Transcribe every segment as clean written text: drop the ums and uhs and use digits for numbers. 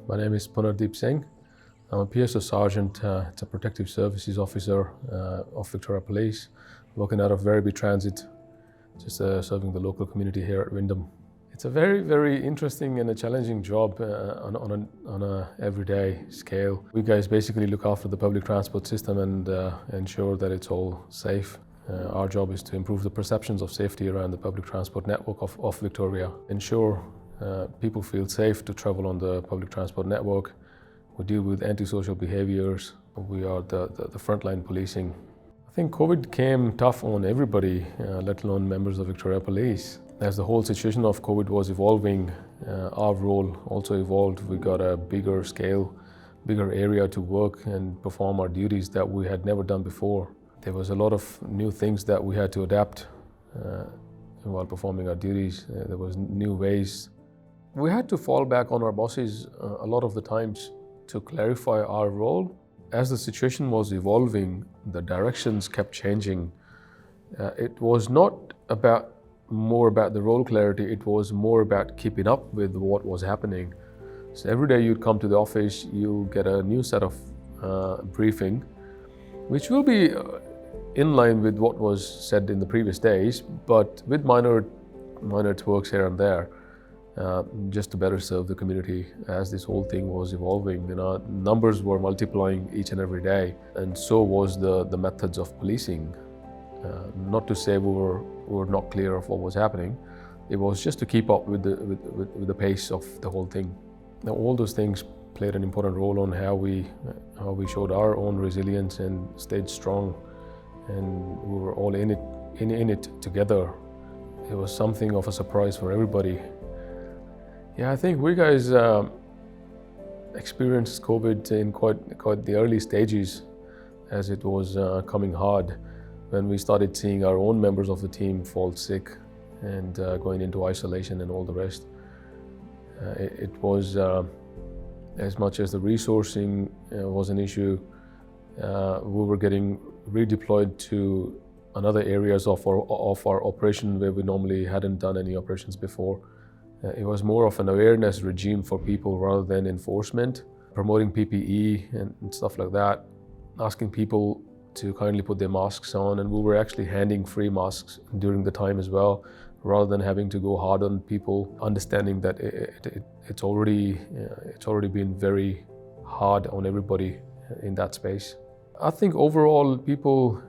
My name is Punardeep Singh. I'm a PSO Sergeant, it's a Protective Services Officer of Victoria Police, working out of Werribee Transit, just serving the local community here at Wyndham. It's a very, very interesting and a challenging job on a everyday scale. We guys basically look after the public transport system and ensure that it's all safe. Our job is to improve the perceptions of safety around the public transport network of Victoria, ensure people feel safe to travel on the public transport network. We deal with antisocial behaviours. We are the frontline policing. I think COVID came tough on everybody, let alone members of Victoria Police. As the whole situation of COVID was evolving, our role also evolved. We got a bigger scale, bigger area to work and perform our duties that we had never done before. There was a lot of new things that we had to adapt while performing our duties. There was new ways. We had to fall back on our bosses a lot of the times to clarify our role. As the situation was evolving, the directions kept changing. It was not more about the role clarity, it was more about keeping up with what was happening. So every day you'd come to the office, you'll get a new set of briefing, which will be in line with what was said in the previous days, but with minor tweaks here and there, just to better serve the community as this whole thing was evolving. Numbers were multiplying each and every day, and so was the methods of policing. Not to say we were not clear of what was happening. It was just to keep up with the pace of the whole thing. Now, all those things played an important role on how we showed our own resilience and stayed strong, and we were all in it together. It was something of a surprise for everybody. Yeah, I think we guys experienced COVID in quite the early stages, as it was coming hard, when we started seeing our own members of the team fall sick and going into isolation and all the rest. It was, as much as the resourcing was an issue, we were getting redeployed to another areas of our operation where we normally hadn't done any operations before. It was more of an awareness regime for people rather than enforcement, promoting PPE and stuff like that, asking people to kindly put their masks on, and we were actually handing free masks during the time as well, rather than having to go hard on people, understanding that it's already been very hard on everybody in that space. I think overall people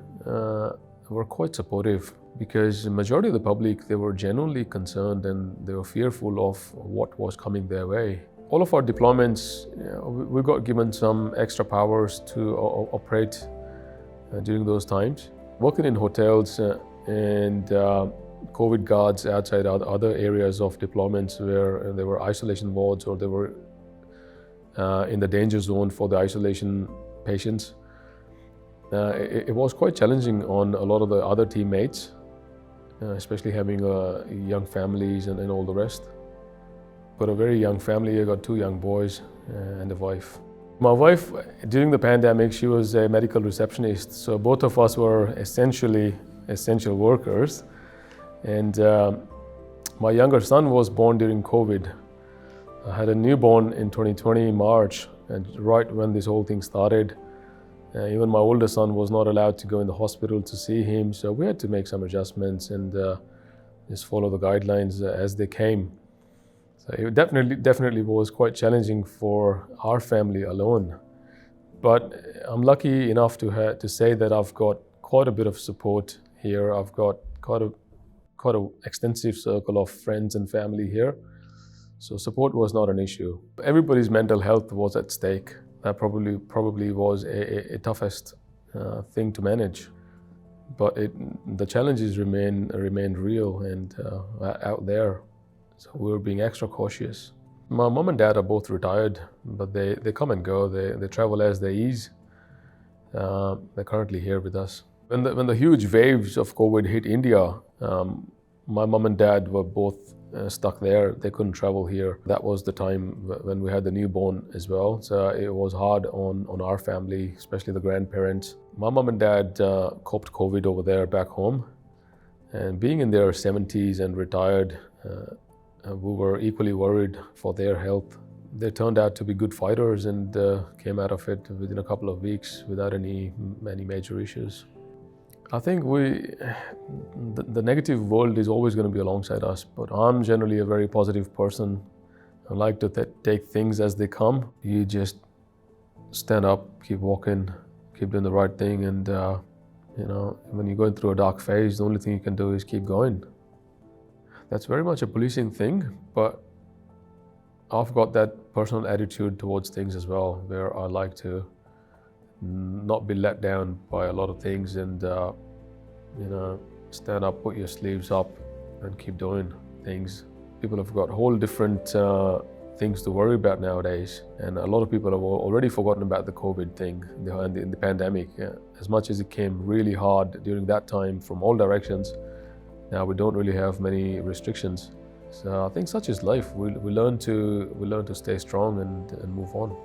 were quite supportive, because the majority of the public, they were genuinely concerned and they were fearful of what was coming their way. All of our deployments, we got given some extra powers to operate during those times. Working in hotels and COVID guards outside other areas of deployments where there were isolation wards or they were in the danger zone for the isolation patients. It was quite challenging on a lot of the other teammates, especially having young families and all the rest. Got a very young family. I got 2 young boys and a wife. My wife, during the pandemic, she was a medical receptionist, so both of us were essentially essential workers. And my younger son was born during COVID. I had a newborn in 2020 March, and right when this whole thing started. Even my older son was not allowed to go in the hospital to see him, so we had to make some adjustments and just follow the guidelines as they came. So it definitely was quite challenging for our family alone. But I'm lucky enough to say that I've got quite a bit of support here. I've got quite a extensive circle of friends and family here. So support was not an issue. Everybody's mental health was at stake. That probably was a toughest thing to manage, but the challenges remained real and out there. So we were being extra cautious. My mom and dad are both retired, but they come and go. They travel as they ease. They're currently here with us. When the huge waves of COVID hit India, my mom and dad were both stuck there. They couldn't travel here. That was the time when we had the newborn as well. So it was hard on our family, especially the grandparents. My mom and dad coped COVID over there back home. And being in their 70s and retired, we were equally worried for their health. They turned out to be good fighters and came out of it within a couple of weeks without any major issues. I think the negative world is always going to be alongside us, but I'm generally a very positive person. I like to take things as they come. You just stand up, keep walking, keep doing the right thing, and when you're going through a dark phase, the only thing you can do is keep going. That's very much a policing thing, but I've got that personal attitude towards things as well, where I like to not be let down by a lot of things and stand up, put your sleeves up and keep doing things. People have got whole different things to worry about nowadays, and a lot of people have already forgotten about the COVID thing in the pandemic. As much as it came really hard during that time from all directions, now we don't really have many restrictions. So I think such is life. We learn to stay strong and move on.